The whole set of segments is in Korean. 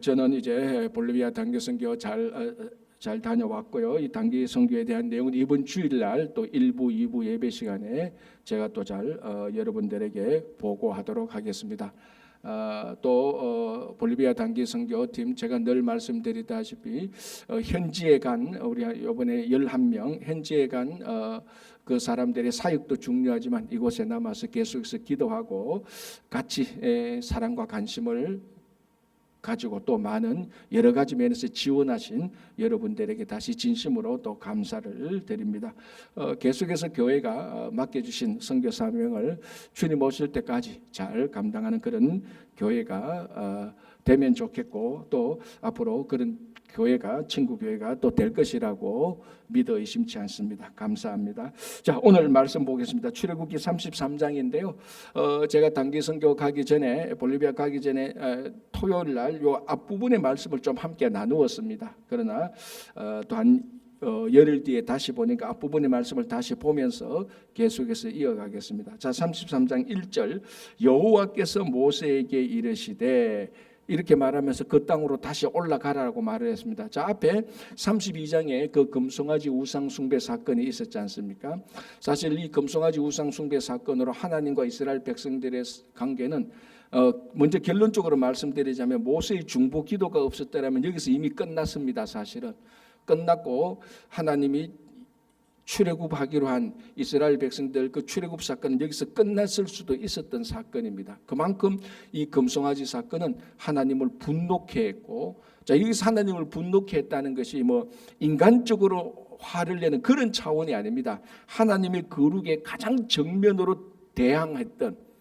저는 이제 볼리비아 단기 선교 잘 다녀왔고요. 이 단기 선교에 대한 내용은 이번 주일날 또 1부, 2부 예배 시간에 제가 또 잘 여러분들에게 보고하도록 하겠습니다. 또 볼리비아 단기 선교팀 제가 늘 말씀드리다시피 현지에 간 우리 이번에 11명 현지에 간 그 사람들의 사역도 중요하지만 이곳에 남아서 계속해서 기도하고 같이 사랑과 관심을 가지고 또 많은 여러 가지 면에서 지원하신 여러분들에게 다시 진심으로 또 감사를 드립니다. 계속해서 교회가 맡겨주신 선교 사명을 주님 오실 때까지 잘 감당하는 그런 교회가 되면 좋겠고 또 앞으로 그런 교회가 친구 교회가 또 될 것이라고 믿어 의심치 않습니다. 감사합니다. 자, 오늘 말씀 보겠습니다. 출애굽기 33장인데요. 제가 단기 선교 가기 전에 볼리비아 가기 전에 토요일 날 요 앞부분의 말씀을 좀 함께 나누었습니다. 그러나 또 한 열흘 뒤에 다시 보니까 앞부분의 말씀을 다시 보면서 계속해서 이어가겠습니다. 자, 33장 1절 여호와께서 모세에게 이르시되 이렇게 말하면서 그 땅으로 다시 올라가라고 말을 했습니다. 자, 앞에 32장에 그 금송아지 우상 숭배 사건이 있었지 않습니까? 사실 이 금송아지 우상 숭배 사건으로 하나님과 이스라엘 백성들의 관계는 먼저 결론적으로 말씀드리자면 모세의 중보 기도가 없었더라면 여기서 이미 끝났습니다. 사실은 끝났고 하나님이 출애굽하기로 한 이스라엘 백성들 그 출애굽 사건은 여기서 끝났을 수도 있었던 사건입니다. 그만큼 이 금송아지 사건은 하나님을 분노케 했고, 자, 여기서 하나님을 분노케 했다는 것이 뭐 인간적으로 화를 내는 그런 차원이 아닙니다. 하나님의 거룩에 가장 정면으로 대항했던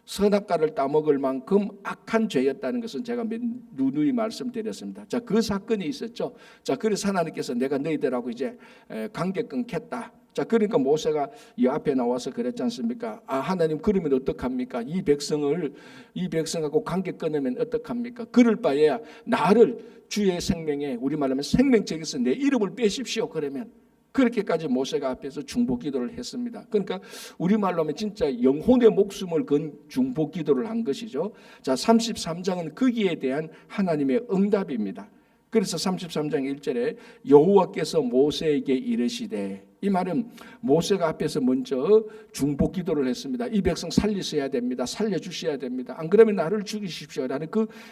선악과를 따먹을 만큼 악한 죄였다는 것은 제가 누누이 말씀드렸습니다. 자, 그 사건이 있었죠. 자, 그래서 하나님께서 내가 너희들하고 이제 관계 끊겠다. 자, 그러니까 모세가 이 앞에 나와서 그랬지 않습니까? 하나님 그러면 어떡합니까? 이 백성하고 관계 끊으면 어떡합니까? 그럴 바에야 나를 주의 생명에 우리 말하면 생명책에서 내 이름을 빼십시오. 그러면 그렇게까지 모세가 앞에서 중보 기도를 했습니다. 그러니까 우리말로 하면 진짜 영혼의 목숨을 건 중보 기도를 한 것이죠. 자, 33장은 거기에 대한 하나님의 응답입니다. 그래서 33장 1절에 여호와께서 모세에게 이르시되, 이 말은 모세가 앞에서 먼저 중보 기도를 했습니다. 이 백성 살리셔야 됩니다. 살려주셔야 됩니다. 안 그러면 나를 죽이십시오라는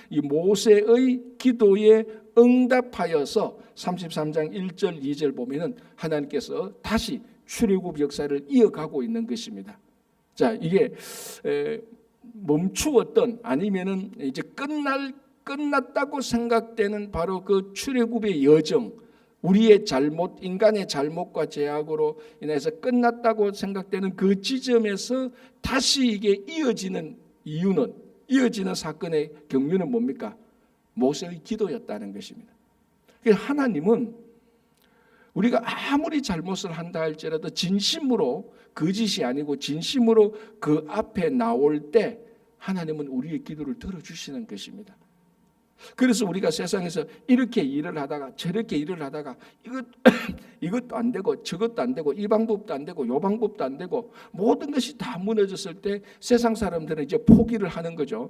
이 모세의 기도에 응답하여서 33장 1절 2절 보면은 하나님께서 다시 출애굽 역사를 이어가고 있는 것입니다. 자, 이게 멈추었던 아니면은 이제 끝났다고 생각되는 바로 그 출애굽의 여정, 우리의 잘못, 인간의 잘못과 죄악으로 인해서 끝났다고 생각되는 그 지점에서 다시 이게 이어지는 이유는, 이어지는 사건의 경륜은 뭡니까? 모세의 기도였다는 것입니다. 하나님은 우리가 아무리 잘못을 한다 할지라도 진심으로, 거짓이 아니고 진심으로 그 앞에 나올 때 하나님은 우리의 기도를 들어주시는 것입니다. 그래서 우리가 세상에서 이렇게 일을 하다가 저렇게 일을 하다가 이것도 안 되고 저것도 안 되고 이 방법도 안 되고 요 방법도 안 되고 모든 것이 다 무너졌을 때 세상 사람들은 이제 포기를 하는 거죠.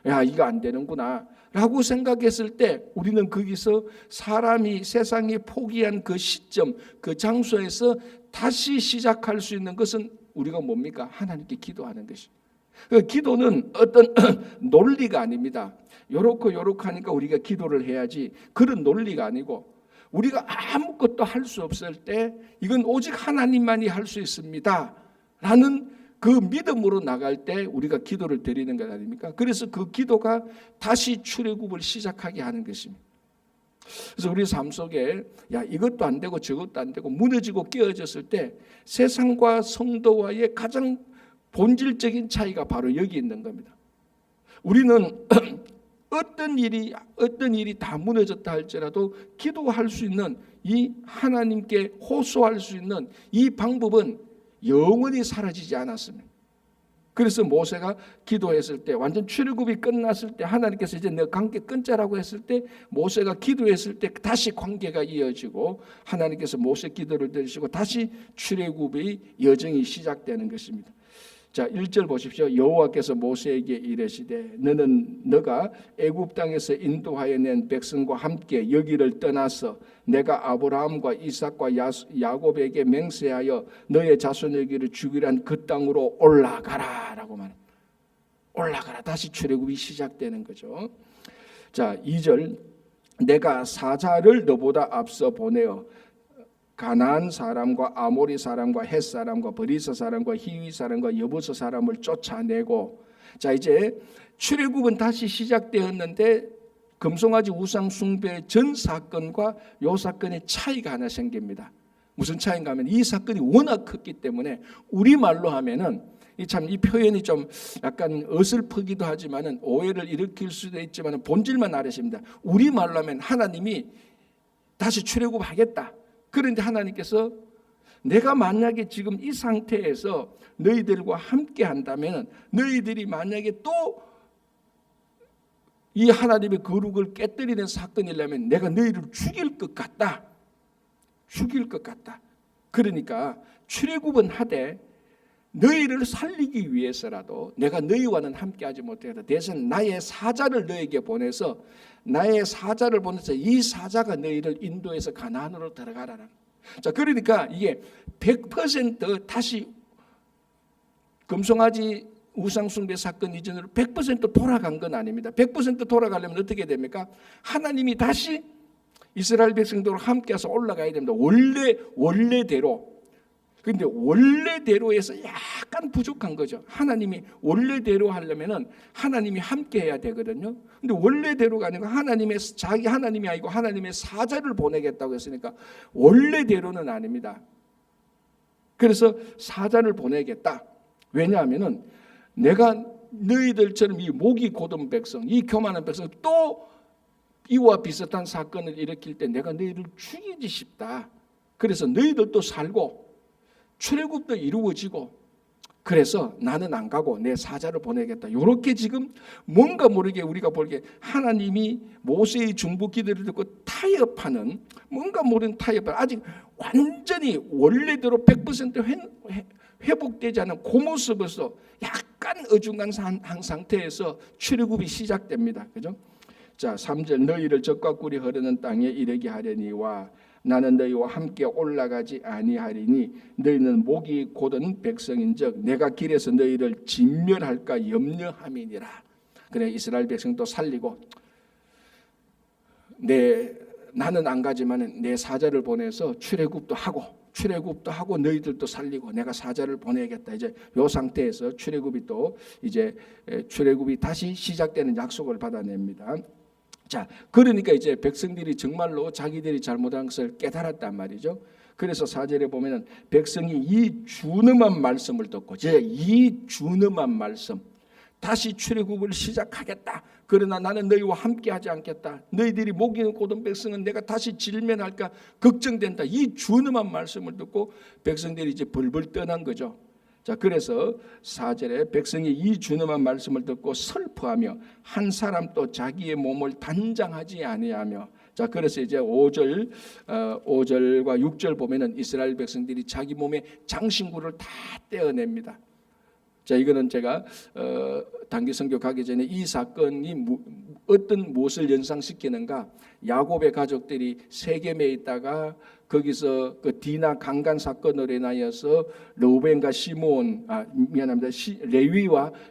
야, 이거 안 되는구나 라고 생각했을 때 우리는 거기서 사람이 세상이 포기한 그 시점, 그 장소에서 다시 시작할 수 있는 것은 우리가 뭡니까? 하나님께 기도하는 것입니다. 그 기도는 어떤 논리가 아닙니다. 요렇고 하니까 우리가 기도를 해야지, 그런 논리가 아니고 우리가 아무것도 할 수 없을 때 이건 오직 하나님만이 할 수 있습니다 라는 그 믿음으로 나갈 때 우리가 기도를 드리는 것 아닙니까? 그래서 그 기도가 다시 출애굽을 시작하게 하는 것입니다. 그래서 우리 삶 속에 야, 이것도 안 되고 저것도 안 되고 무너지고 깨어졌을 때 세상과 성도와의 가장 본질적인 차이가 바로 여기 있는 겁니다. 우리는 어떤 일이 다 무너졌다 할지라도 기도할 수 있는, 이 하나님께 호소할 수 있는 이 방법은 영원히 사라지지 않았습니다. 그래서 모세가 기도했을 때, 완전 출애굽이 끝났을 때 하나님께서 이제 내 관계 끊자라고 했을 때 모세가 기도했을 때 다시 관계가 이어지고 하나님께서 모세 기도를 들으시고 다시 출애굽의 여정이 시작되는 것입니다. 자, 1절 보십시오. 여호와께서 모세에게 이르시되 너가 애굽 땅에서 인도하여 낸 백성과 함께 여기를 떠나서 내가 아브라함과 이삭과 야곱에게 맹세하여 너의 자손에게를 주기란 그 땅으로 올라가라라고 말합니다. 올라가라. 다시 출애굽이 시작되는 거죠. 자, 2절 내가 사자를 너보다 앞서 보내어 가나안 사람과 아모리 사람과 헷 사람과 브리스 사람과 히위 사람과 여부스 사람을 쫓아내고, 자, 이제 출애굽은 다시 시작되었는데 금송아지 우상 숭배 전 사건과 요 사건의 차이가 하나 생깁니다. 무슨 차이인가 하면 이 사건이 워낙 컸기 때문에 우리말로 하면은 이 표현이 좀 약간 어설프기도 하지만은 오해를 일으킬 수도 있지만 본질만 알으십니다. 우리말로 하면 하나님이 다시 출애굽하겠다. 그런데 하나님께서 내가 만약에 지금 이 상태에서 너희들과 함께 한다면 너희들이 만약에 또 이 하나님의 거룩을 깨뜨리는 사건이라면 내가 너희를 죽일 것 같다. 죽일 것 같다. 그러니까 출애굽은 하되 너희를 살리기 위해서라도 내가 너희와는 함께하지 못하겠다. 대신 나의 사자를 너에게 보내서 이 사자가 너희를 인도해서 가나안으로 들어가라는. 자, 그러니까 이게 100% 다시 금송아지 우상숭배 사건 이전으로 100% 돌아간 건 아닙니다. 100% 돌아가려면 어떻게 됩니까? 하나님이 다시 이스라엘 백성들과 함께해서 올라가야 됩니다. 원래대로. 그런데 원래대로에서 약간 부족한 거죠. 하나님이 원래대로 하려면은 하나님이 함께해야 되거든요. 근데 원래대로가 아니고 자기 하나님이 아니고 하나님의 사자를 보내겠다고 했으니까 원래대로는 아닙니다. 그래서 사자를 보내겠다. 왜냐하면은 내가 너희들처럼 이 목이 곧은 백성, 이 교만한 백성 또 이와 비슷한 사건을 일으킬 때 내가 너희를 죽이지 싶다. 그래서 너희들도 살고 출애굽도 이루어지고 그래서 나는 안 가고 내 사자를 보내겠다. 이렇게 지금 뭔가 모르게 우리가 보기에 하나님이 모세의 중보 기도를 듣고 타협하는 뭔가 모르는 타협을 아직 완전히 원래대로 100% 회복되지 않은 그 모습에서 약간 어중간한 상태에서 출애굽이 시작됩니다. 그죠? 자, 3절 너희를 적과 꿀이 흐르는 땅에 이르게 하려니와 나는 너희와 함께 올라가지 아니하리니 너희는 목이 곧은 백성인즉 내가 길에서 너희를 진멸할까 염려함이니라. 그래 이스라엘 백성도 살리고 나는 안 가지만 내 사자를 보내서 출애굽도 하고 너희들도 살리고 내가 사자를 보내겠다. 이제 요 상태에서 출애굽이 다시 시작되는 약속을 받아냅니다. 자, 그러니까 이제 백성들이 정말로 자기들이 잘못한 것을 깨달았단 말이죠. 그래서 4절에 보면은 백성이 이 준엄한 말씀을 듣고 이 준엄한 말씀 다시 출애굽을 시작하겠다. 그러나 나는 너희와 함께하지 않겠다. 너희들이 목이 곧은 백성은 내가 다시 질면할까 걱정된다. 이 준엄한 말씀을 듣고 백성들이 이제 벌벌 떠난 거죠. 자, 그래서 4절에 백성이 이 준엄한 말씀을 듣고 슬퍼하며 한 사람도 자기의 몸을 단장하지 아니하며, 자, 그래서 이제 5절과 6절 보면은 이스라엘 백성들이 자기 몸에 장신구를 다 떼어냅니다. 자, 이거는 제가 단기 선교 가기 전에 이 사건이 무엇을 연상시키는가? 야곱의 가족들이 세겜에 있다가 거기서 그 디나 강간 사건으로 인하여서 르우벤과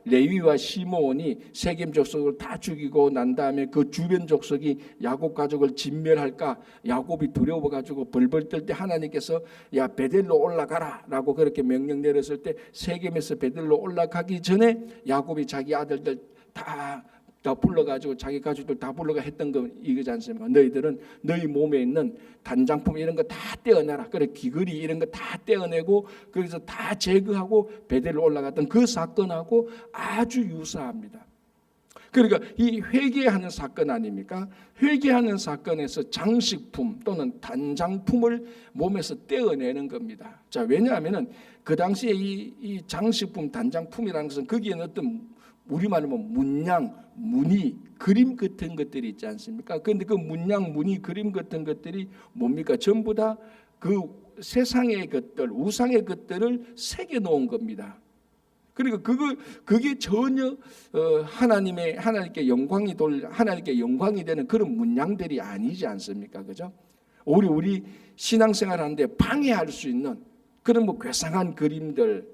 레위와 시므온이 세겜 족속을 다 죽이고 난 다음에 그 주변 족속이 야곱 가족을 진멸할까 야곱이 두려워 가지고 벌벌 떨 때 하나님께서 야 베델로 올라가라라고 그렇게 명령 내렸을 때 세겜에서 베델로 올라가기 전에 야곱이 자기 아들들 다 불러가지고 자기 가족들 다 불러가 했던 거 이거지 않습니까? 너희들은 너희 몸에 있는 단장품 이런 거 다 떼어내라. 그래 귀걸이 이런 거 다 떼어내고 거기서 다 제거하고 베델로 올라갔던 그 사건하고 아주 유사합니다. 그러니까 이 회개하는 사건 아닙니까? 회개하는 사건에서 장식품 또는 단장품을 몸에서 떼어내는 겁니다. 자, 왜냐하면은 그 당시에 이 장식품 단장품이라는 것은 거기에는 어떤 우리말로 문양, 무늬, 그림 같은 것들이 있지 않습니까? 그런데 그 문양, 무늬, 그림 같은 것들이 뭡니까? 전부 다 그 세상의 것들, 우상의 것들을 새겨 놓은 겁니다. 그러니까 그게 전혀 하나님께 영광이 되는 그런 문양들이 아니지 않습니까? 그죠? 우리 신앙생활하는데 방해할 수 있는 그런 뭐 괴상한 그림들,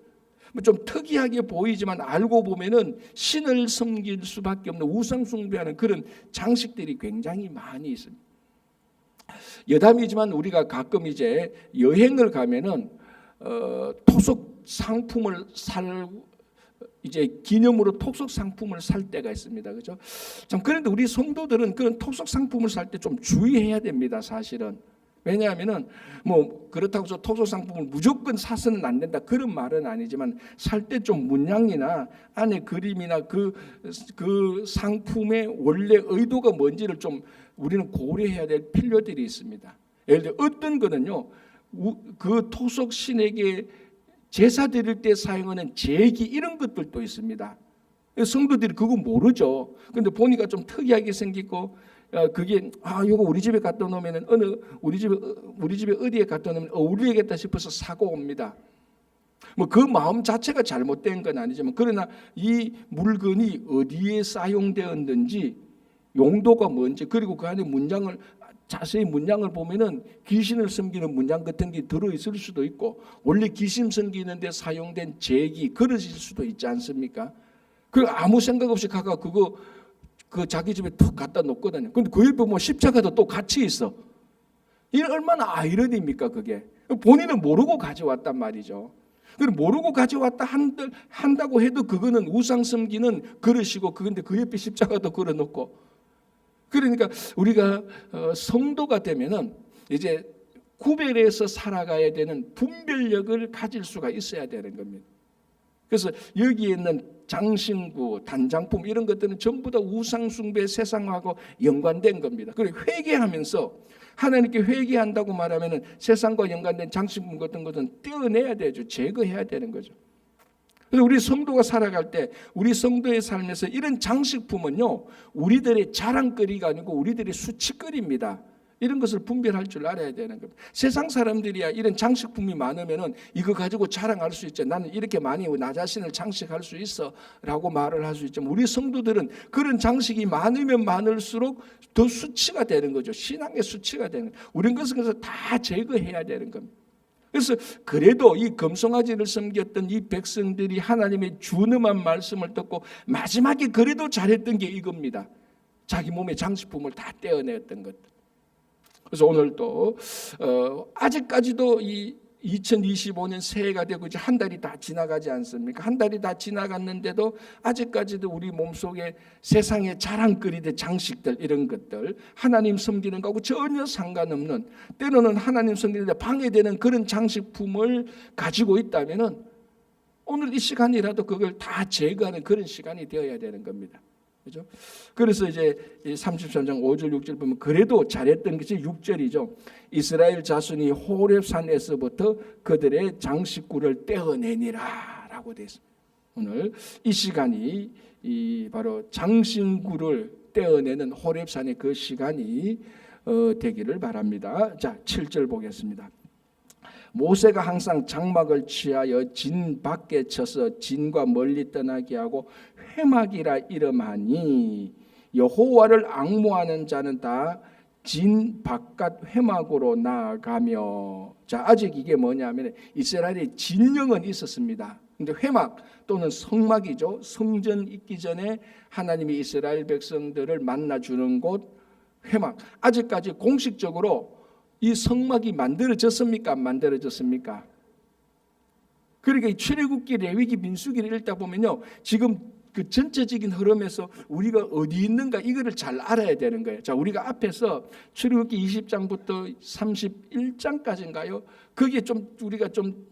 뭐 좀 특이하게 보이지만 알고 보면은 신을 섬길 수밖에 없는 우상 숭배하는 그런 장식들이 굉장히 많이 있습니다. 여담이지만 우리가 가끔 이제 여행을 가면은 토속 상품을 이제 기념으로 토속 상품을 살 때가 있습니다. 그죠? 참 그런데 우리 성도들은 그런 토속 상품을 살 때 좀 주의해야 됩니다. 사실은. 왜냐하면은 뭐 그렇다고 해서 토속 상품을 무조건 사서는 안 된다 그런 말은 아니지만 살 때 좀 문양이나 안에 그림이나 그 상품의 원래 의도가 뭔지를 좀 우리는 고려해야 될 필요들이 있습니다. 예를 들어 어떤 거는요, 그 토속 신에게 제사 드릴 때 사용하는 제기 이런 것들도 있습니다. 성도들이 그거 모르죠. 근데 보니까 좀 특이하게 생기고 그게 이거 우리 집에 갖다 놓으면은 우리 집에 어디에 갖다 놓으면 어울리겠다 싶어서 사고 옵니다. 뭐 그 마음 자체가 잘못된 건 아니지만 그러나 이 물건이 어디에 사용되었는지 용도가 뭔지 그리고 그 안에 자세히 문양을 보면은 귀신을 섬기는 문양 같은 게 들어있을 수도 있고 원래 귀신 섬기는 데 사용된 제기 그릇일 수도 있지 않습니까? 그 아무 생각 없이 가가 그 자기 집에 툭 갖다 놓거든요. 근데 그 옆에 뭐 십자가도 또 같이 있어. 이 얼마나 아이러니입니까 그게? 본인은 모르고 가져왔단 말이죠. 그리고 모르고 가져왔다 한다고 해도 그거는 우상 섬기는 그릇이고 그건데 그 옆에 십자가도 걸어놓고. 그러니까 우리가 성도가 되면은 이제 구별해서 살아가야 되는 분별력을 가질 수가 있어야 되는 겁니다. 그래서 여기에 있는 장신구, 단장품 이런 것들은 전부 다 우상숭배 세상하고 연관된 겁니다. 그리고 회개하면서 하나님께 회개한다고 말하면은 세상과 연관된 장신품 같은 것은 떼어내야 되죠. 제거해야 되는 거죠. 그래서 우리 성도가 살아갈 때 우리 성도의 삶에서 이런 장식품은요 우리들의 자랑거리가 아니고 우리들의 수치거리입니다. 이런 것을 분별할 줄 알아야 되는 겁니다. 세상 사람들이야 이런 장식품이 많으면은 이거 가지고 자랑할 수 있죠. 나는 이렇게 많이 나 자신을 장식할 수 있어라고 말을 할 수 있지만 우리 성도들은 그런 장식이 많으면 많을수록 더 수치가 되는 거죠. 신앙의 수치가 되는 거예요. 우리는 그래서 다 제거해야 되는 겁니다. 그래서 그래도 이 금송아지를 섬겼던 이 백성들이 하나님의 준엄한 말씀을 듣고 마지막에 그래도 잘했던 게 이겁니다. 자기 몸의 장식품을 다 떼어냈던 것들. 그래서 오늘 또 아직까지도 이 2025년 새해가 되고 이제 한 달이 다 지나가지 않습니까? 한 달이 다 지나갔는데도 아직까지도 우리 몸속에 세상에 자랑거리된 장식들 이런 것들 하나님 섬기는 거하고 전혀 상관없는 때로는 하나님 섬기는데 방해되는 그런 장식품을 가지고 있다면은 오늘 이 시간이라도 그걸 다 제거하는 그런 시간이 되어야 되는 겁니다. 그죠? 그래서 이제 33장 5절 6절 보면 그래도 잘했던 것이 6절이죠. 이스라엘 자손이 호렙산에서부터 그들의 장식구를 떼어내니라 라고 되어 있습니다. 오늘 이 시간이 바로 장식구를 떼어내는 호렙산의 그 시간이 되기를 바랍니다. 자, 7절 보겠습니다. 모세가 항상 장막을 취하여 진 밖에 쳐서 진과 멀리 떠나게 하고 회막이라 이름하니 여호와를 앙모하는 자는 다 진 바깥 회막으로 나아가며. 자, 아직 이게 뭐냐면 이스라엘의 진영은 있었습니다. 근데 회막 또는 성막이죠. 성전 있기 전에 하나님이 이스라엘 백성들을 만나주는 곳 회막. 아직까지 공식적으로 이 성막이 만들어졌습니까? 안 만들어졌습니까? 그러니까 이 출애굽기, 레위기, 민수기를 읽다 보면요, 지금 그 전체적인 흐름에서 우리가 어디 있는가 이거를 잘 알아야 되는 거예요. 자, 우리가 앞에서 출애굽기 20장부터 31장까지인가요? 그게 좀 우리가 좀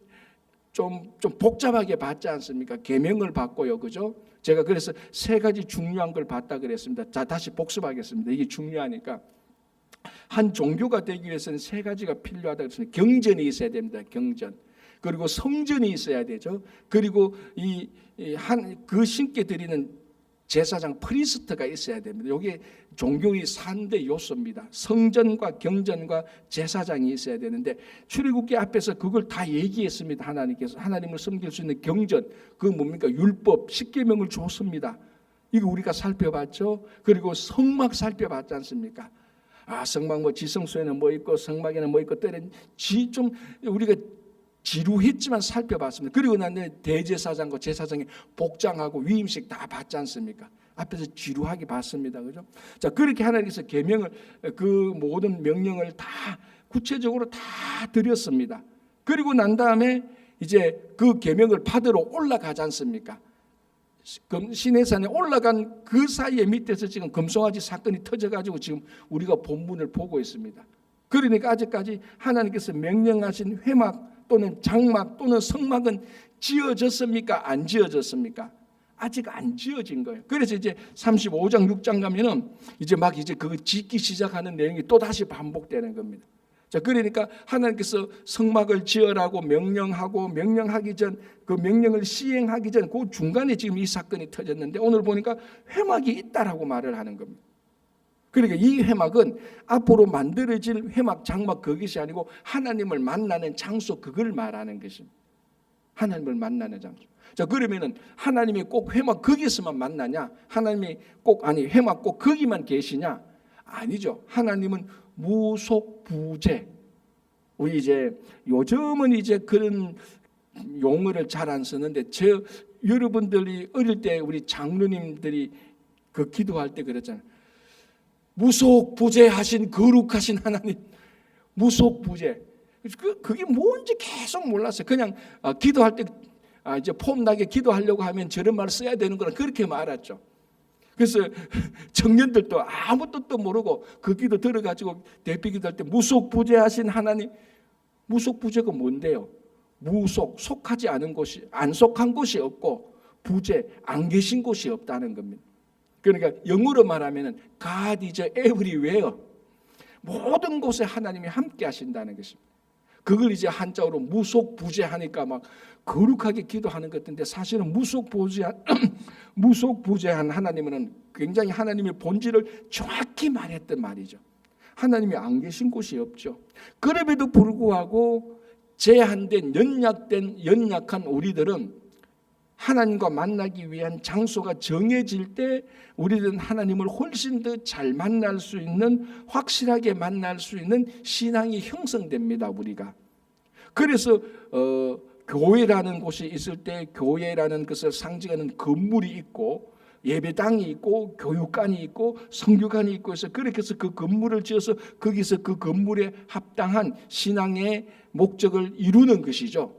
복잡하게 봤지 않습니까? 계명을 봤고요, 그죠? 제가 그래서 세 가지 중요한 걸 봤다 그랬습니다. 자, 다시 복습하겠습니다. 이게 중요하니까. 한 종교가 되기 위해서는 세 가지가 필요하다고 했습니다. 경전이 있어야 됩니다. 경전. 그리고 성전이 있어야 되죠. 그리고 그 신께 드리는 제사장 프리스트가 있어야 됩니다. 이게 종교의 3대 요소입니다. 성전과 경전과 제사장이 있어야 되는데 출애굽기 앞에서 그걸 다 얘기했습니다. 하나님께서 하나님을 섬길 수 있는 경전, 그 뭡니까? 율법, 십계명을 줬습니다. 이거 우리가 살펴봤죠. 그리고 성막 살펴봤지 않습니까? 성막 뭐 지성소에는 뭐 있고 성막에는 뭐 있고 때는 좀 우리가 지루했지만 살펴봤습니다. 그리고 난 뒤에 대제사장과 제사장의 복장하고 위임식 다 봤지 않습니까? 앞에서 지루하게 봤습니다. 그죠? 자, 그렇게 하나님께서 계명을, 그 모든 명령을 다 구체적으로 다 드렸습니다. 그리고 난 다음에 이제 그 계명을 받으러 올라가지 않습니까? 시내산에 올라간 그 사이에 밑에서 지금 금송아지 사건이 터져가지고 지금 우리가 본문을 보고 있습니다. 그러니까 아직까지 하나님께서 명령하신 회막 또는 장막 또는 성막은 지어졌습니까? 안 지어졌습니까? 아직 안 지어진 거예요. 그래서 이제 35장 6장 가면은 이제 막 이제 그거 짓기 시작하는 내용이 또 다시 반복되는 겁니다. 자, 그러니까 하나님께서 성막을 지으라고 명령하기 전, 그 명령을 시행하기 전 그 중간에 지금 이 사건이 터졌는데 오늘 보니까 회막이 있다라고 말을 하는 겁니다. 그러니까 이 회막은 앞으로 만들어질 회막, 장막 그것이 아니고 하나님을 만나는 장소, 그걸 말하는 것입니다. 하나님을 만나는 장소. 자, 그러면은 하나님이 꼭 회막 거기서만 만나냐? 하나님이 회막 꼭 거기만 계시냐? 아니죠. 하나님은 무속부재. 우리 이제 요즘은 이제 그런 용어를 잘 안 쓰는데 여러분들이 어릴 때 우리 장로님들이 그 기도할 때 그랬잖아요. 무속부재하신 거룩하신 하나님, 무속부재. 그게 뭔지 계속 몰랐어요. 그냥 기도할 때 이제 폼나게 기도하려고 하면 저런 말 써야 되는구나 그렇게 말았죠. 그래서 청년들도 아무 뜻도 모르고 그 기도 들어가지고 대피 기도할 때 무속부재하신 하나님, 무속부재가 뭔데요? 속하지 않은 곳이, 안 속한 곳이 없고 부재, 안 계신 곳이 없다는 겁니다. 그러니까 영어로 말하면 God is everywhere. 모든 곳에 하나님이 함께 하신다는 것입니다. 그걸 이제 한자어로 무속부재하니까 막 거룩하게 기도하는 것 같은데 사실은 무속부재한 하나님은 굉장히 하나님의 본질을 정확히 말했던 말이죠. 하나님이 안 계신 곳이 없죠. 그럼에도 불구하고 제한된 연약한 우리들은 하나님과 만나기 위한 장소가 정해질 때 우리들은 하나님을 훨씬 더 잘 만날 수 있는, 확실하게 만날 수 있는 신앙이 형성됩니다. 우리가. 그래서 교회라는 곳이 있을 때 교회라는 것을 상징하는 건물이 있고 예배당이 있고 교육관이 있고 성교관이 있고 해서 그렇게 해서 그 건물을 지어서 거기서 그 건물에 합당한 신앙의 목적을 이루는 것이죠.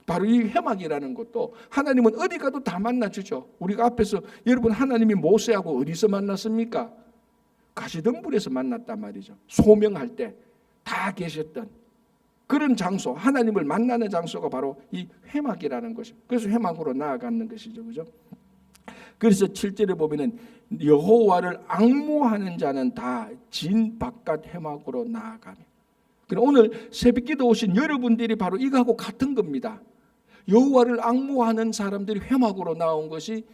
바로 이 회막이라는 것도 하나님은 어디 가도 다 만나주죠. 우리가 앞에서 여러분 하나님이 모세하고 어디서 만났습니까? 가시덤불에서 만났단 말이죠. 소명할 때 다 계셨던 그런 장소, 하나님을 만나는 장소가 바로 이 회막이라는 것이죠. 그래서 회막으로 나아가는 것이죠. 그죠? 그래서 7절에 보면은 여호와를 앙모하는 자는 다 진 바깥 회막으로 나아가며. 그럼 오늘 새벽기도 오신 여러분들이 바로 이거하고 같은 겁니다. 여호와를 앙모하는 사람들이 회막으로 나온 것이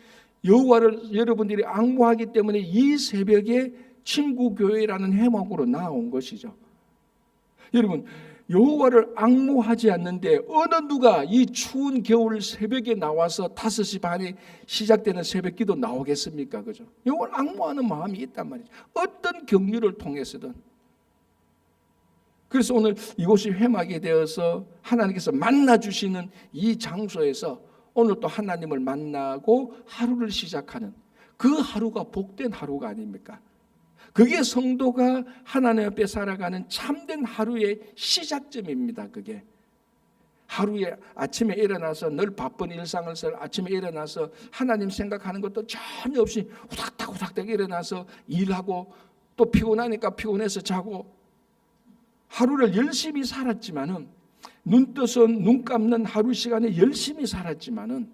여호와를 여러분들이 앙모하기 때문에 이 새벽에 친구교회라는 회막으로 나온 것이죠. 여러분 여호와를 앙모하지 않는데 어느 누가 이 추운 겨울 새벽에 나와서 5시 반에 시작되는 새벽기도 나오겠습니까? 그죠? 여호와를 앙모하는 마음이 있단 말이죠. 어떤 경륜을 통해서든. 그래서 오늘 이곳이 회막이 되어서 하나님께서 만나주시는 이 장소에서 오늘 또 하나님을 만나고 하루를 시작하는 그 하루가 복된 하루가 아닙니까? 그게 성도가 하나님 앞에 살아가는 참된 하루의 시작점입니다. 그게 하루에 아침에 일어나서 늘 바쁜 일상을 살 아침에 일어나서 하나님 생각하는 것도 전혀 없이 후닥닥 일어나서 일하고 또 피곤하니까 피곤해서 자고 하루를 열심히 살았지만은 눈 떠서 눈 감는 하루 시간에 열심히 살았지만은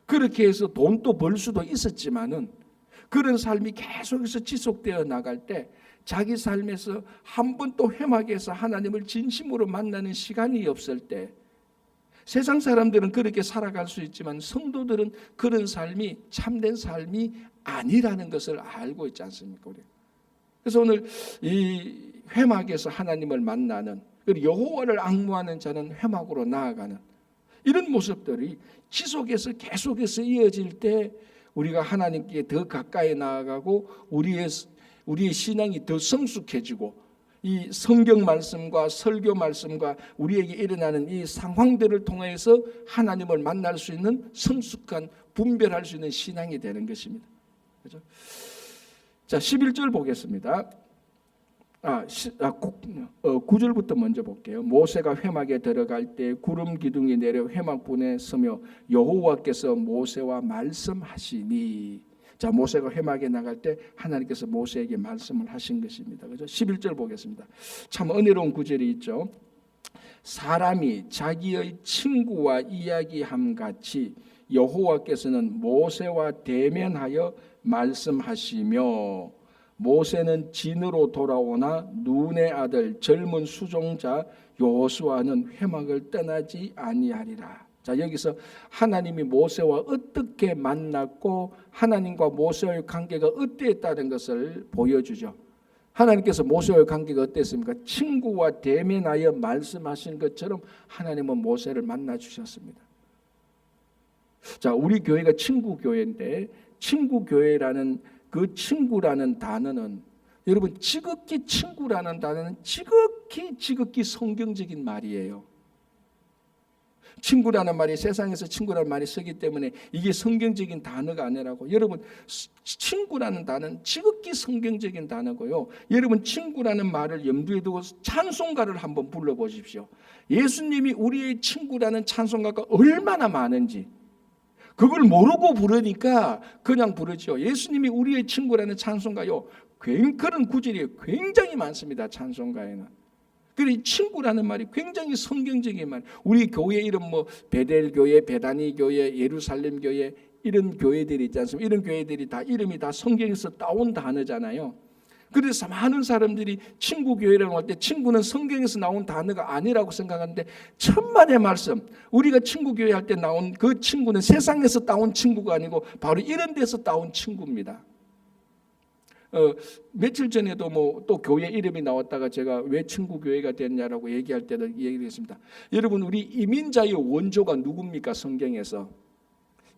그렇게 해서 돈도 벌 수도 있었지만은 그런 삶이 계속해서 지속되어 나갈 때 자기 삶에서 한 번 또 회막에서 하나님을 진심으로 만나는 시간이 없을 때 세상 사람들은 그렇게 살아갈 수 있지만 성도들은 그런 삶이 참된 삶이 아니라는 것을 알고 있지 않습니까? 우리. 그래서 오늘 이 회막에서 하나님을 만나는, 그리고 여호와를 앙무하는 자는 회막으로 나아가는 이런 모습들이 지속해서 계속해서 이어질 때 우리가 하나님께 더 가까이 나아가고 우리의 신앙이 더 성숙해지고 이 성경 말씀과 설교 말씀과 우리에게 일어나는 이 상황들을 통해서 하나님을 만날 수 있는 성숙한, 분별할 수 있는 신앙이 되는 것입니다. 그렇죠? 자, 11절 보겠습니다. 9절부터 먼저 볼게요. 모세가 회막에 들어갈 때 구름 기둥이 내려 회막문에 서며 여호와께서 모세와 말씀하시니. 자, 모세가 회막에 나갈 때 하나님께서 모세에게 말씀을 하신 것입니다. 그죠? 11절 보겠습니다. 참 은혜로운 구절이 있죠. 사람이 자기의 친구와 이야기함 같이 여호와께서는 모세와 대면하여 말씀하시며 모세는 진으로 돌아오나 눈의 아들 젊은 수종자 여호수아는 회막을 떠나지 아니하리라. 자, 여기서 하나님이 모세와 어떻게 만났고 하나님과 모세의 관계가 어땠다는 것을 보여주죠. 하나님께서 모세와의 관계가 어땠습니까? 친구와 대면하여 말씀하신 것처럼 하나님은 모세를 만나 주셨습니다. 자, 우리 교회가 친구 교회인데 친구 교회라는 그 친구라는 단어는, 여러분, 지극히 친구라는 단어는 지극히 성경적인 말이에요. 친구라는 말이 세상에서 친구라는 말이 쓰기 때문에 이게 성경적인 단어가 아니라고. 여러분, 친구라는 단어는 지극히 성경적인 단어고요. 여러분, 친구라는 말을 염두에 두고 찬송가를 한번 불러보십시오. 예수님이 우리의 친구라는 찬송가가 얼마나 많은지 그걸 모르고 부르니까 그냥 부르죠. 예수님이 우리의 친구라는 찬송가요, 그런 구절이 굉장히 많습니다. 찬송가에는. 그리고 친구라는 말이 굉장히 성경적인 말. 우리 교회 이름 뭐 베델교회, 베다니교회, 예루살렘교회 이런 교회들이 있지 않습니까? 이런 교회들이 다 이름이 다 성경에서 따온 단어잖아요. 그래서 많은 사람들이 친구교회라고 할 때 친구는 성경에서 나온 단어가 아니라고 생각하는데 천만의 말씀, 우리가 친구교회 할 때 나온 그 친구는 세상에서 따온 친구가 아니고 바로 이런 데서 따온 친구입니다. 며칠 전에도 뭐 또 교회 이름이 나왔다가 제가 왜 친구교회가 됐냐라고 얘기할 때도 얘기를 했습니다. 여러분, 우리 이민자의 원조가 누굽니까? 성경에서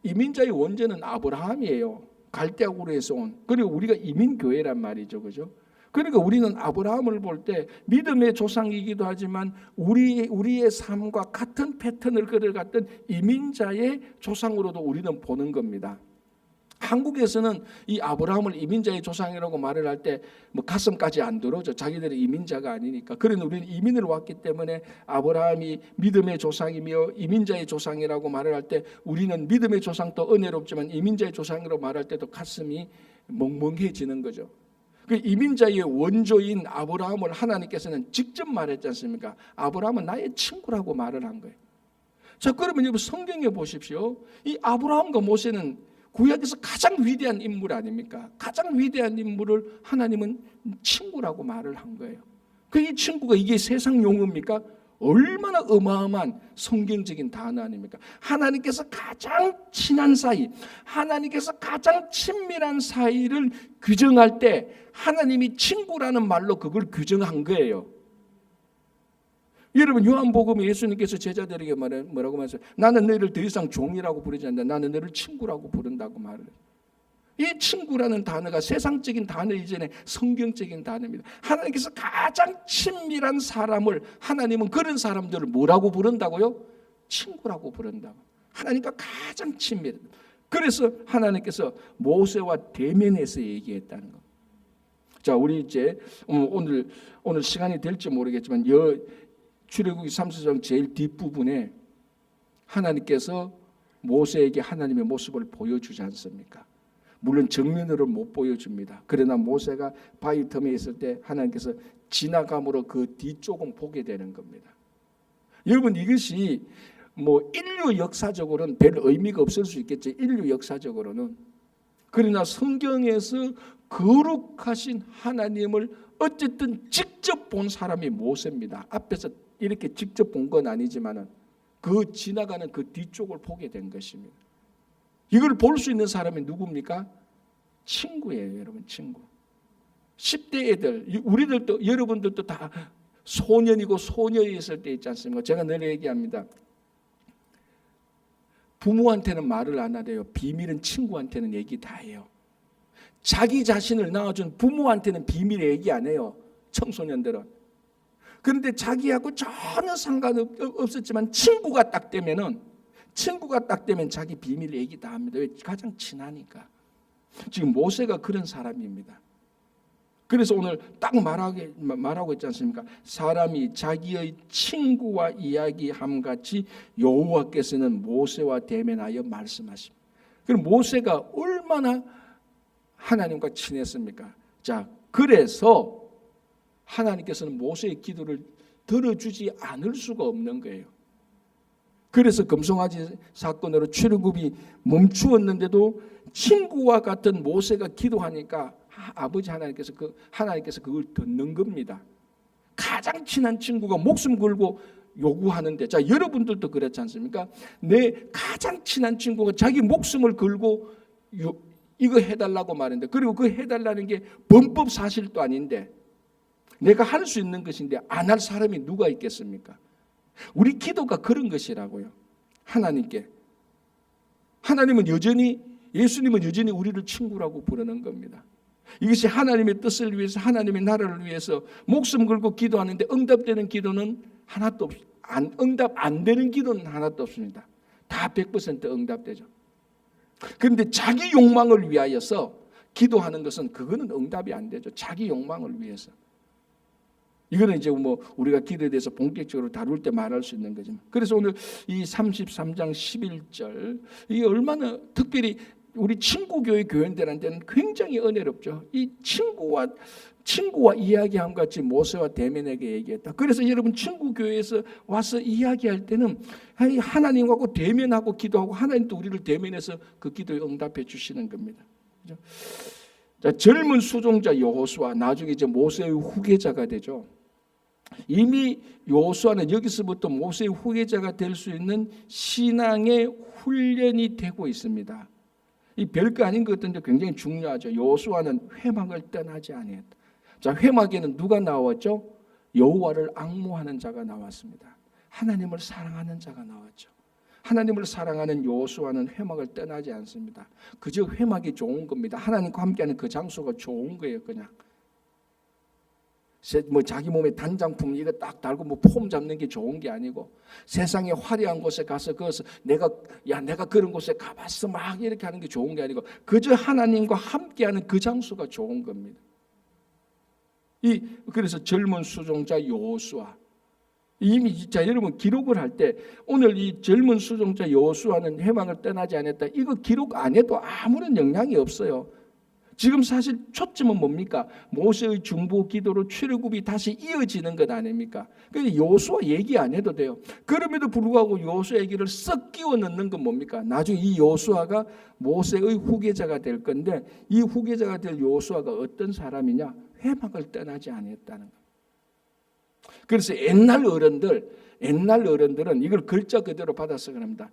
이민자의 원조는 아브라함이에요. 갈대아우르에서 온. 그리고 우리가 이민교회란 말이죠. 그죠? 그러니까 우리는 아브라함을 볼 때 믿음의 조상이기도 하지만 우리의 삶과 같은 패턴을 걸어갔던 이민자의 조상으로도 우리는 보는 겁니다. 한국에서는 이 아브라함을 이민자의 조상이라고 말을 할 때 뭐 가슴까지 안 들어오죠. 자기들은 이민자가 아니니까. 그러나 우리는 이민을 왔기 때문에 아브라함이 믿음의 조상이며 이민자의 조상이라고 말을 할 때 우리는 믿음의 조상도 은혜롭지만 이민자의 조상이라고 말할 때도 가슴이 멍멍해지는 거죠. 그 이민자의 원조인 아브라함을 하나님께서는 직접 말했지 않습니까? 아브라함은 나의 친구라고 말을 한 거예요. 자, 그러면 여러분 성경에 보십시오. 이 아브라함과 모세는 구약에서 가장 위대한 인물 아닙니까? 가장 위대한 인물을 하나님은 친구라고 말을 한 거예요. 그 이 친구가 이게 세상 용어입니까? 얼마나 어마어마한 성경적인 단어 아닙니까? 하나님께서 가장 친한 사이, 하나님께서 가장 친밀한 사이를 규정할 때 하나님이 친구라는 말로 그걸 규정한 거예요. 여러분, 요한복음에 예수님께서 제자들에게 뭐라고 말했어요? 나는 너희를 더 이상 종이라고 부르지 않는다. 나는 너를 친구라고 부른다고 말을 해요. 이 친구라는 단어가 세상적인 단어 이전에 성경적인 단어입니다. 하나님께서 가장 친밀한 사람을, 하나님은 그런 사람들을 뭐라고 부른다고요? 친구라고 부른다고. 하나님과 가장 친밀. 그래서 하나님께서 모세와 대면해서 얘기했다는 거. 자, 우리 이제 오늘 시간이 될지 모르겠지만 출애굽기 3장 제일 뒷부분에 하나님께서 모세에게 하나님의 모습을 보여주지 않습니까? 물론 정면으로 못 보여줍니다. 그러나 모세가 바위 틈에 있을 때 하나님께서 지나감으로 그 뒤쪽은 보게 되는 겁니다. 여러분, 이것이 뭐 인류 역사적으로는 별 의미가 없을 수 있겠죠. 인류 역사적으로는. 그러나 성경에서 거룩하신 하나님을 어쨌든 직접 본 사람이 모세입니다. 앞에서 이렇게 직접 본 건 아니지만은 그 지나가는 그 뒤쪽을 보게 된 것입니다. 이걸 볼 수 있는 사람이 누굽니까? 친구예요, 여러분. 친구. 10대 애들, 우리들도 여러분들도 다 소년이고 소녀였을 때 있지 않습니까? 제가 늘 얘기합니다. 부모한테는 말을 안 하래요. 비밀은 친구한테는 얘기 다 해요. 자기 자신을 낳아준 부모한테는 비밀 얘기 안 해요. 청소년들은. 그런데 자기하고 전혀 상관없었지만 친구가 딱 되면 자기 비밀 얘기 다 합니다. 왜? 가장 친하니까. 지금 모세가 그런 사람입니다. 그래서 오늘 딱 말하고 있지 않습니까? 사람이 자기의 친구와 이야기함 같이 여호와께서는 모세와 대면하여 말씀하십니다. 그럼 모세가 얼마나 하나님과 친했습니까? 자, 그래서 하나님께서는 모세의 기도를 들어주지 않을 수가 없는 거예요. 그래서 금송아지 사건으로 출애굽이 멈추었는데도 친구와 같은 모세가 기도하니까 아버지 하나님께서 그걸 듣는 겁니다. 가장 친한 친구가 목숨 걸고 요구하는데, 자, 여러분들도 그렇지 않습니까? 내 가장 친한 친구가 자기 목숨을 걸고 이거 해달라고 말했는데, 그리고 그 해달라는 게 범법 사실도 아닌데 내가 할 수 있는 것인데 안 할 사람이 누가 있겠습니까? 우리 기도가 그런 것이라고요. 예수님은 여전히 우리를 친구라고 부르는 겁니다. 이것이 하나님의 뜻을 위해서, 하나님의 나라를 위해서 목숨 걸고 기도하는데 응답되는 기도는 하나도 응답 안 되는 기도는 하나도 없습니다. 다 100% 응답되죠. 그런데 자기 욕망을 위하여서 기도하는 것은 그거는 응답이 안 되죠. 자기 욕망을 위해서. 이거는 이제 우리가 기도에 대해서 본격적으로 다룰 때 말할 수 있는 거지만, 그래서 오늘 이 33장 11절 이게 얼마나 특별히 우리 친구교회 교인들한테는 굉장히 은혜롭죠. 이 친구와 이야기함 같이 모세와 대면에게 얘기했다. 그래서 여러분 친구교회에서 와서 이야기할 때는 하나님하고 대면하고 기도하고 하나님도 우리를 대면해서 그 기도에 응답해 주시는 겁니다. 그렇죠? 자, 젊은 수종자 여호수아, 나중에 이제 모세의 후계자가 되죠. 이미 여호수아는 여기서부터 모세의 후계자가 될 수 있는 신앙의 훈련이 되고 있습니다. 이 별거 아닌 것 같은데 굉장히 중요하죠. 여호수아는 회막을 떠나지 아니했다. 자, 회막에는 누가 나왔죠? 여호와를 앙모하는 자가 나왔습니다. 하나님을 사랑하는 자가 나왔죠. 하나님을 사랑하는 여호수아는 회막을 떠나지 않습니다. 그저 회막이 좋은 겁니다. 하나님과 함께하는 그 장소가 좋은 거예요. 그냥 자기 몸에 단장품 이거 딱 달고 폼 잡는 게 좋은 게 아니고, 세상의 화려한 곳에 가서 거기서 내가 그런 곳에 가봤어 막 이렇게 하는 게 좋은 게 아니고, 그저 하나님과 함께하는 그 장소가 좋은 겁니다. 그래서 젊은 수종자 여호수아, 이미 자 여러분 기록을 할 때 오늘 이 젊은 수종자 여호수아는 회막을 떠나지 않았다, 이거 기록 안 해도 아무런 영향이 없어요. 지금 사실 초점은 뭡니까? 모세의 중보 기도로 출애굽이 다시 이어지는 것 아닙니까? 그래서 여호수아 얘기 안 해도 돼요. 그럼에도 불구하고 여호수아 얘기를 썩 끼워 넣는 건 뭡니까? 나중에 이 여호수아가 모세의 후계자가 될 건데, 이 후계자가 될 여호수아가 어떤 사람이냐? 회막을 떠나지 않았다는 거. 그래서 옛날 어른들은 이걸 글자 그대로 받아서 그럽니다.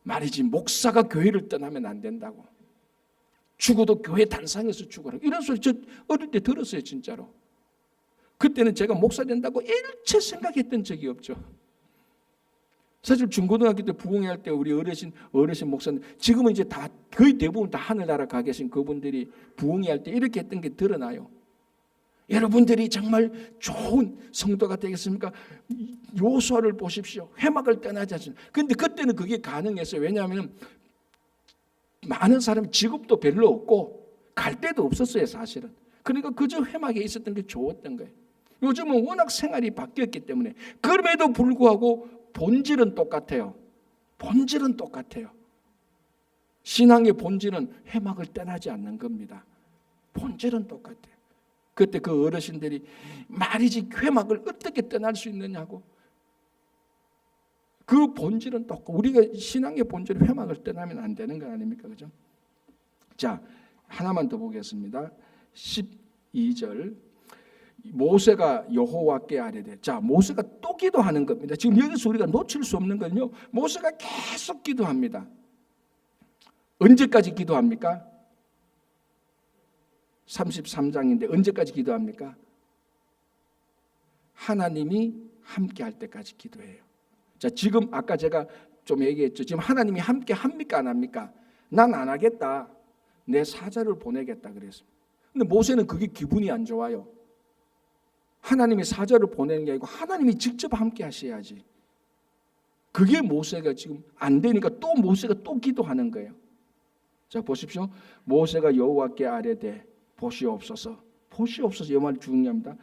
말이지, 목사가 교회를 떠나면 안 된다고. 죽어도 교회 단상에서 죽어라, 이런 소리 저 어릴 때 들었어요. 진짜로. 그때는 제가 목사 된다고 일체 생각했던 적이 없죠. 사실 중고등학교 때 부흥회할 때 우리 어르신 목사님, 지금은 이제 다 거의 대부분 다 하늘나라 가 계신 그분들이 부흥회할 때 이렇게 했던 게 드러나요. 여러분들이 정말 좋은 성도가 되겠습니까? 여호수아를 보십시오. 회막을 떠나지 않습니다. 그런데 그때는 그게 가능했어요. 왜냐하면 많은 사람이 직업도 별로 없고 갈 데도 없었어요, 사실은. 그러니까 그저 회막에 있었던 게 좋았던 거예요. 요즘은 워낙 생활이 바뀌었기 때문에. 그럼에도 불구하고 본질은 똑같아요. 본질은 똑같아요. 신앙의 본질은 회막을 떠나지 않는 겁니다. 본질은 똑같아요. 그때 그 어르신들이 말이지 회막을 어떻게 떠날 수 있느냐고. 그 본질은 똑같고, 우리가 신앙의 본질은 회막을 떠나면 안 되는 거 아닙니까? 그죠? 자, 하나만 더 보겠습니다. 12절. 모세가 여호와께 아뢰되. 자, 모세가 또 기도하는 겁니다. 지금 여기서 우리가 놓칠 수 없는 건요, 모세가 계속 기도합니다. 언제까지 기도합니까? 33장인데 언제까지 기도합니까? 하나님이 함께 할 때까지 기도해요. 자, 지금 아까 제가 좀 얘기했죠. 지금 하나님이 함께 합니까 안 합니까? 난 안 하겠다. 내 사자를 보내겠다 그랬습니다. 근데 모세는 그게 기분이 안 좋아요. 하나님이 사자를 보내는 게 아니고 하나님이 직접 함께 하셔야지. 그게 모세가 지금 안 되니까 또 모세가 또 기도하는 거예요. 자, 보십시오. 모세가 여호와께 아뢰되 보시옵소서. 보시옵소서. 이 말 중요합니다.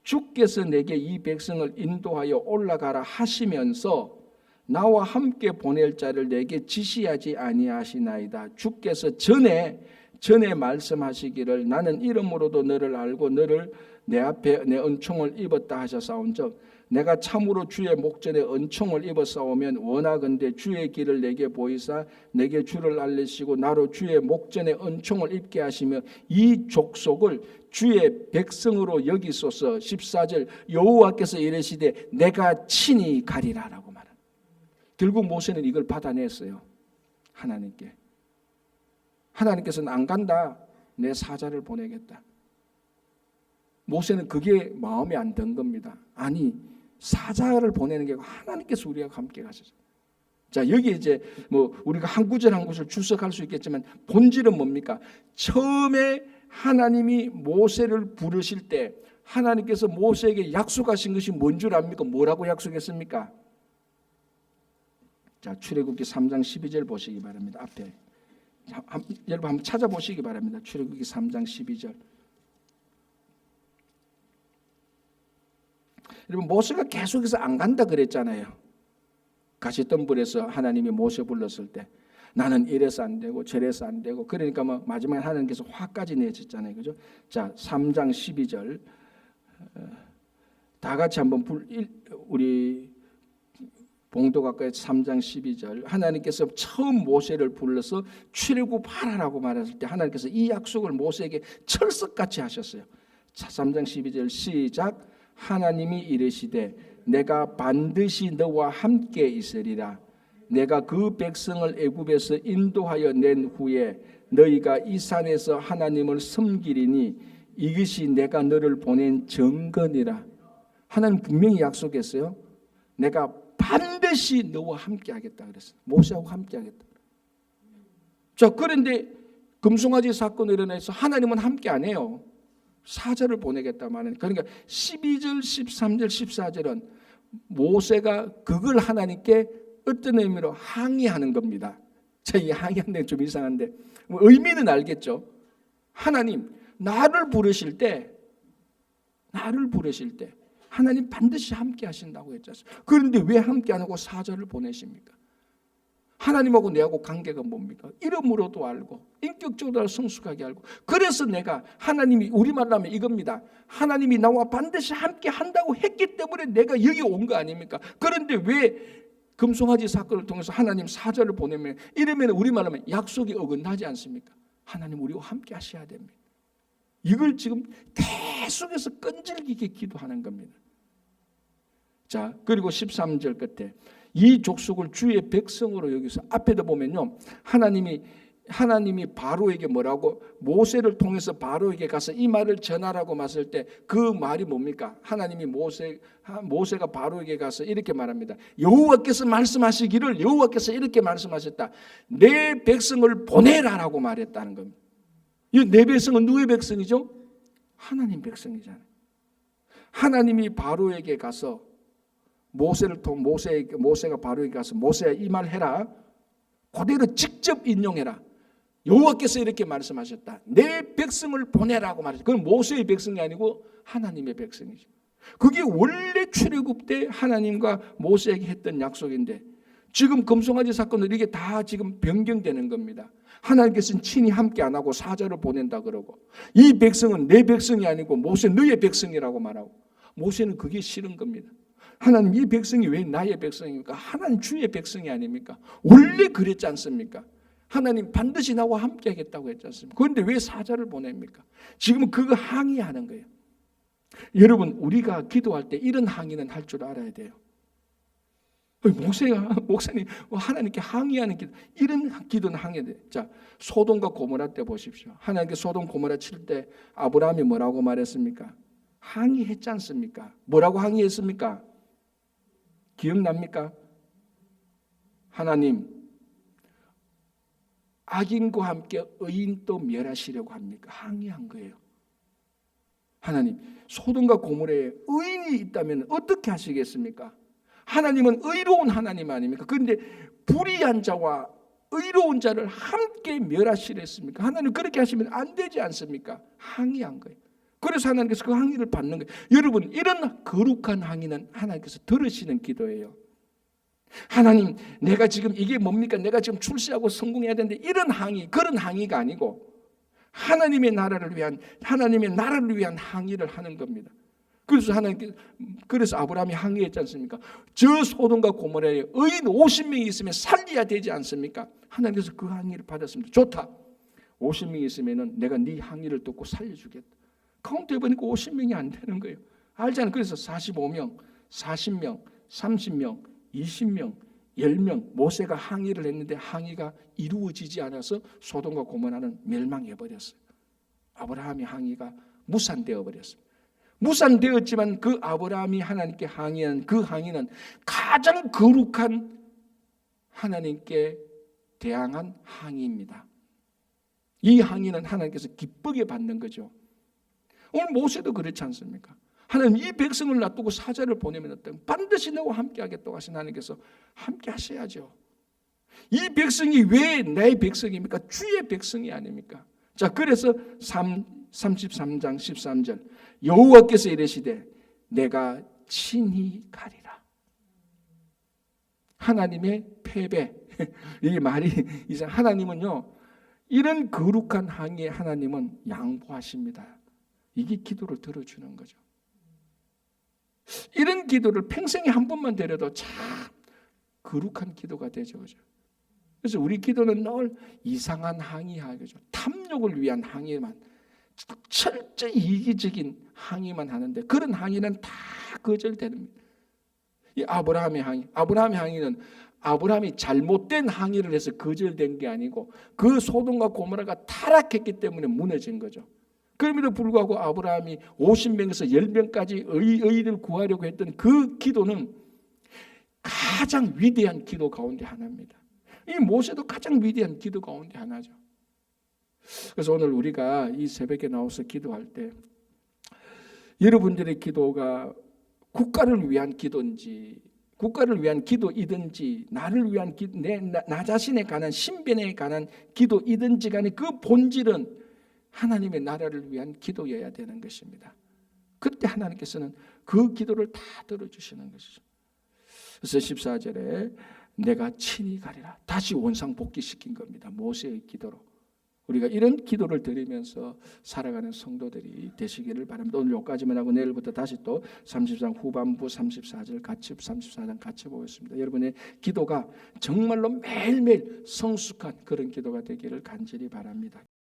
주께서 내게 이 백성을 인도하여 올라가라 하시면서 나와 함께 보낼 자를 내게 지시하지 아니하시나이다. 주께서 전에 말씀하시기를 나는 이름으로도 너를 알고 너를 내 앞에 내 은총을 입었다 하셨사온즉 내가 참으로 주의 목전에 은총을 입었사오면 원하건대 주의 길을 내게 보이사 내게 주를 알리시고 나로 주의 목전에 은총을 입게 하시며 이 족속을 주의 백성으로 여기소서. 14절 여호와께서 이르시되 내가 친히 가리라라고 말합니다. 결국 모세는 이걸 받아냈어요. 하나님께. 하나님께서는 안 간다. 내 사자를 보내겠다. 모세는 그게 마음에 안 든 겁니다. 아니, 사자를 보내는 게 하나님께서 우리와 함께 가셨어요. 자, 여기 이제 뭐 우리가 한 구절 한 구절 출석할 수 있겠지만 본질은 뭡니까? 처음에 하나님이 모세를 부르실 때 하나님께서 모세에게 약속하신 것이 뭔 줄 압니까? 뭐라고 약속했습니까? 자, 출애굽기 3장 12절 보시기 바랍니다. 앞에 여러분 한번 찾아보시기 바랍니다. 출애굽기 3장 12절. 여러분 모세가 계속해서 안 간다 그랬잖아요. 가시덤불에서 하나님이 모세 불렀을 때 나는 이래서 안 되고 저래서 안 되고 그러니까 뭐 마지막에 하나님께서 화까지 내셨잖아요. 그죠? 자, 3장 12절 다 같이 한번 우리 봉독학과의 3장 12절 하나님께서 처음 모세를 불러서 출애굽하라라고 말했을 때 하나님께서 이 약속을 모세에게 철석같이 하셨어요. 자, 3장 12절 시작. 하나님이 이르시되 내가 반드시 너와 함께 있으리라. 내가 그 백성을 애굽에서 인도하여 낸 후에 너희가 이 산에서 하나님을 섬기리니 이것이 내가 너를 보낸 증거니라. 하나님 분명히 약속했어요. 내가 반드시 너와 함께 하겠다 그랬어요. 모세하고 함께 하겠다. 자, 그런데 금송아지 사건이 일어나서 하나님은 함께 안 해요. 사자를 보내겠다 말하는. 그러니까 12절, 13절, 14절은 모세가 그걸 하나님께 어떤 의미로 항의하는 겁니다. 자, 이 항의하는 게 좀 이상한데 의미는 알겠죠. 하나님 나를 부르실 때 하나님 반드시 함께 하신다고 했잖아요. 그런데 왜 함께 안 하고 사자를 보내십니까? 하나님하고 내하고 관계가 뭡니까? 이름으로도 알고 인격적으로 성숙하게 알고 그래서 내가 하나님이 우리말로 하면 이겁니다. 하나님이 나와 반드시 함께 한다고 했기 때문에 내가 여기 온 거 아닙니까? 그런데 왜 금송아지 사건을 통해서 하나님 사자를 보내면 이러면 우리말로 하면 약속이 어긋나지 않습니까? 하나님 우리와 함께 하셔야 됩니다. 이걸 지금 계속해서 끈질기게 기도하는 겁니다. 자, 그리고 13절 끝에 이 족속을 주의 백성으로 여기서 앞에도 보면요. 하나님이 바로에게 뭐라고 모세를 통해서 바로에게 가서 이 말을 전하라고 말했을 때 그 말이 뭡니까? 하나님이 모세가 바로에게 가서 이렇게 말합니다. 여호와께서 말씀하시기를 여호와께서 이렇게 말씀하셨다. 내 백성을 보내라라고 말했다는 겁니다. 이 내 백성은 누구의 백성이죠? 하나님 백성이잖아요. 하나님이 바로에게 가서 모세가 바로에게 가서 모세야 이 말 해라. 그대로 직접 인용해라. 여호와께서 이렇게 말씀하셨다. 내 백성을 보내라고 말했죠. 그건 모세의 백성이 아니고 하나님의 백성이죠. 그게 원래 출애굽 때 하나님과 모세에게 했던 약속인데 지금 금송아지 사건은 이게 다 지금 변경되는 겁니다. 하나님께서는 친히 함께 안 하고 사자를 보낸다 그러고 이 백성은 내 백성이 아니고 모세 너의 백성이라고 말하고 모세는 그게 싫은 겁니다. 하나님 이 백성이 왜 나의 백성입니까? 하나님 주의 백성이 아닙니까? 원래 그랬지 않습니까? 하나님 반드시 나와 함께 하겠다고 했지 않습니까? 그런데 왜 사자를 보냅니까? 지금은 그거 항의하는 거예요. 여러분, 우리가 기도할 때 이런 항의는 할 줄 알아야 돼요. 목사님 하나님께 항의하는 기도, 이런 기도는 항의해야 돼요. 자, 소돔과 고모라 때 보십시오. 하나님께 소돔 고모라 칠 때 아브라함이 뭐라고 말했습니까? 항의했지 않습니까? 뭐라고 항의했습니까? 기억납니까? 하나님, 악인과 함께 의인도 멸하시려고 합니까? 항의한 거예요. 하나님, 소돔과 고모라에 의인이 있다면 어떻게 하시겠습니까? 하나님은 의로운 하나님 아닙니까? 그런데 불의한 자와 의로운 자를 함께 멸하시랬습니까? 하나님 그렇게 하시면 안 되지 않습니까? 항의한 거예요. 그래서 하나님께서 그 항의를 받는 거예요. 여러분, 이런 거룩한 항의는 하나님께서 들으시는 기도예요. 하나님, 내가 지금 이게 뭡니까? 내가 지금 출세하고 성공해야 되는데, 이런 항의, 그런 항의가 아니고 하나님의 나라를 위한 항의를 하는 겁니다. 그래서 아브라함이 항의했지 않습니까? 저 소돔과 고모라에 의인 50명이 있으면 살려야 되지 않습니까? 하나님께서 그 항의를 받았습니다. 좋다. 50명이 있으면 내가 네 항의를 듣고 살려주겠다. 카운트 해보니까 50명이 안 되는 거예요. 알잖아요. 그래서 45명, 40명, 30명, 20명, 10명 모세가 항의를 했는데 항의가 이루어지지 않아서 소돔과 고모라는 멸망해 버렸어요. 아브라함의 항의가 무산되어 버렸습니다. 무산되었지만 그 아브라함이 하나님께 항의한 그 항의는 가장 거룩한 하나님께 대항한 항의입니다. 이 항의는 하나님께서 기쁘게 받는 거죠. 오늘 모세도 그렇지 않습니까? 하나님, 이 백성을 놔두고 사자를 보내면 어때요? 반드시 너와 함께 하겠다고 하신 하나님께서 함께 하셔야죠. 이 백성이 왜 내 백성입니까? 주의 백성이 아닙니까? 자, 그래서 33장 13절 여호와께서 이르시되 내가 친히 가리라. 하나님의 패배. 이 말이 이상. 하나님은요, 이런 거룩한 항의에 하나님은 양보하십니다. 이게 기도를 들어주는 거죠. 이런 기도를 평생에 한 번만 드려도 참 거룩한 기도가 되죠. 그죠? 그래서 우리 기도는 늘 이상한 항의하죠. 탐욕을 위한 항의만, 철저히 이기적인 항의만 하는데 그런 항의는 다 거절되는. 이 아브라함의 항의는 아브라함이 잘못된 항의를 해서 거절된 게 아니고 그 소돔과 고모라가 타락했기 때문에 무너진 거죠. 그럼에도 불구하고 아브라함이 50명에서 10명까지 의인을 구하려고 했던 그 기도는 가장 위대한 기도 가운데 하나입니다. 이 모세도 가장 위대한 기도 가운데 하나죠. 그래서 오늘 우리가 이 새벽에 나와서 기도할 때 여러분들의 기도가 국가를 위한 기도인지 국가를 위한 기도이든지 나를 위한 나 자신에 관한 신변에 관한 기도이든지 간에 그 본질은 하나님의 나라를 위한 기도여야 되는 것입니다. 그때 하나님께서는 그 기도를 다 들어주시는 것이죠. 그래서 14절에 내가 친히 가리라. 다시 원상복귀시킨 겁니다. 모세의 기도로. 우리가 이런 기도를 드리면서 살아가는 성도들이 되시기를 바랍니다. 오늘 여기까지만 하고 내일부터 다시 또 33장 후반부 34장 같이 보겠습니다. 여러분의 기도가 정말로 매일매일 성숙한 그런 기도가 되기를 간절히 바랍니다.